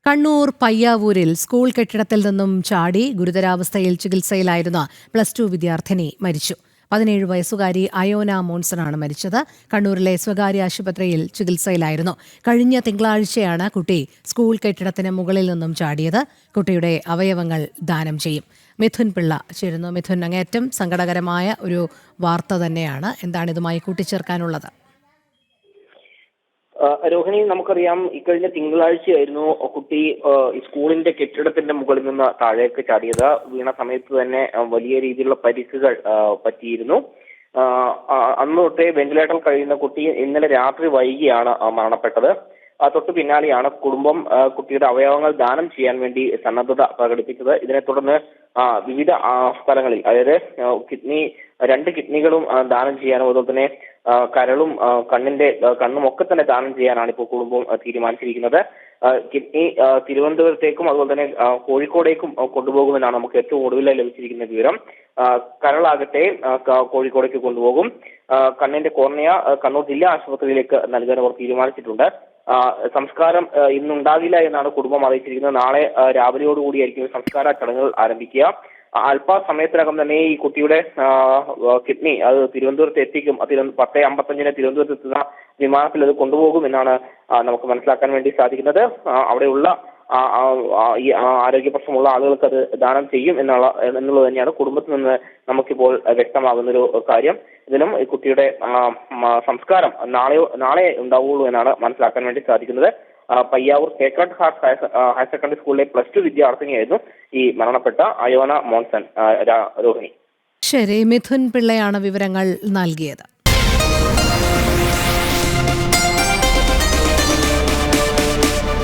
Kannur പയ്യാവൂരിൽ school കെട്ടിടത്തിൽ നിന്നും ചാടി ഗുരുതരാവസ്ഥയിൽ ചികിത്സയിലായിരുന്ന +2 വിദ്യാർത്ഥിനി മരിച്ചു. 17 വയസ്സുകാരി അയോന മോൺസണാണ് മരിച്ചത്. കണ്ണൂരിലെ സ്വകാര്യ ആശുപത്രിയിൽ ചികിത്സയിലായിരുന്നു. കഴിഞ്ഞ തിങ്കളാഴ്ചയാണ് കുട്ടി സ്കൂൾ കെട്ടിടത്തിന് മുകളിൽ നിന്നും ചാടിയത്. കുട്ടിയുടെ അവയവങ്ങൾ ദാനം ചെയ്യും. മിഥുൻ പിള്ള ചേരുന്നു. മിഥുൻ, അങ്ങേയറ്റം സങ്കടകരമായ ഒരു വാർത്ത തന്നെയാണ്. എന്താണ് ഇതുമായി കൂട്ടിച്ചേർക്കാനുള്ളത്? രോഹിണി, നമുക്കറിയാം ഇക്കഴിഞ്ഞ തിങ്കളാഴ്ചയായിരുന്നു കുട്ടി സ്കൂളിന്റെ കെട്ടിടത്തിന്റെ മുകളിൽ നിന്ന് താഴേക്ക് ചാടിയത്. വീണ സമയത്ത് തന്നെ വലിയ രീതിയിലുള്ള പരിക്കുകൾ പറ്റിയിരുന്നു. അന്ന് തൊട്ടേ വെന്റിലേറ്ററിൽ കഴിയുന്ന കുട്ടി ഇന്നലെ രാത്രി വൈകിയാണ് മരണപ്പെട്ടത്. തൊട്ടു പിന്നാലെയാണ് കുടുംബം കുട്ടിയുടെ അവയവങ്ങൾ ദാനം ചെയ്യാൻ വേണ്ടി സന്നദ്ധത പ്രകടിപ്പിച്ചത്. ഇതിനെ തുടർന്ന് വിവിധ സ്ഥലങ്ങളിൽ, അതായത് രണ്ട് കിഡ്നികളും ദാനം ചെയ്യാനും അതുപോലെ തന്നെ കരളും കണ്ണും ഒക്കെ തന്നെ ദാനം ചെയ്യാനാണ് ഇപ്പോൾ കുടുംബം തീരുമാനിച്ചിരിക്കുന്നത്. കിഡ്നി തിരുവനന്തപുരത്തേക്കും അതുപോലെ തന്നെ കോഴിക്കോടേക്കും കൊണ്ടുപോകുമെന്നാണ് നമുക്ക് ഏറ്റവും ഒടുവിലായി ലഭിച്ചിരിക്കുന്ന വിവരം. കരളാകട്ടെ കോഴിക്കോടേക്ക് കൊണ്ടുപോകും. കണ്ണിന്റെ കോർണിയ കണ്ണൂർ ജില്ലാ ആശുപത്രിയിലേക്ക് നൽകാൻ അവർ തീരുമാനിച്ചിട്ടുണ്ട്. സംസ്കാരം ഇന്നുണ്ടാകില്ല എന്നാണ് കുടുംബം അറിയിച്ചിരിക്കുന്നത്. നാളെ രാവിലെയോടുകൂടിയായിരിക്കും സംസ്കാര ചടങ്ങുകൾ ആരംഭിക്കുക. അല്പസമയത്തിനകം തന്നെ ഈ കുട്ടിയുടെ കിഡ്നി അത് തിരുവനന്തപുരത്ത് എത്തിക്കും. 10:55 തിരുവനന്തപുരത്ത് എത്തുന്ന വിമാനത്തിൽ അത് കൊണ്ടുപോകും എന്നാണ് നമുക്ക് മനസ്സിലാക്കാൻ വേണ്ടി സാധിക്കുന്നത്. അവിടെയുള്ള ഈ ആരോഗ്യ പ്രശ്നമുള്ള ആളുകൾക്ക് അത് ദാനം ചെയ്യും എന്നുള്ളത് തന്നെയാണ് കുടുംബത്തിൽ നിന്ന് നമുക്കിപ്പോൾ വ്യക്തമാകുന്നൊരു കാര്യം. ഇതിലും ഈ കുട്ടിയുടെ സംസ്കാരം നാളെ ഉണ്ടാവുകയുള്ളൂ എന്നാണ് മനസ്സിലാക്കാൻ വേണ്ടി സാധിക്കുന്നത്. Payyavoor Sacred Heart Higher Secondary സ്കൂളിലെ +2 വിദ്യാർത്ഥിനിയായിരുന്നു ഈ മരണപ്പെട്ട അയോന മോൺസൺ. രോഹിണി. ശരി, മിഥുൻ പിള്ളയാണ് വിവരങ്ങൾ നൽകിയത്.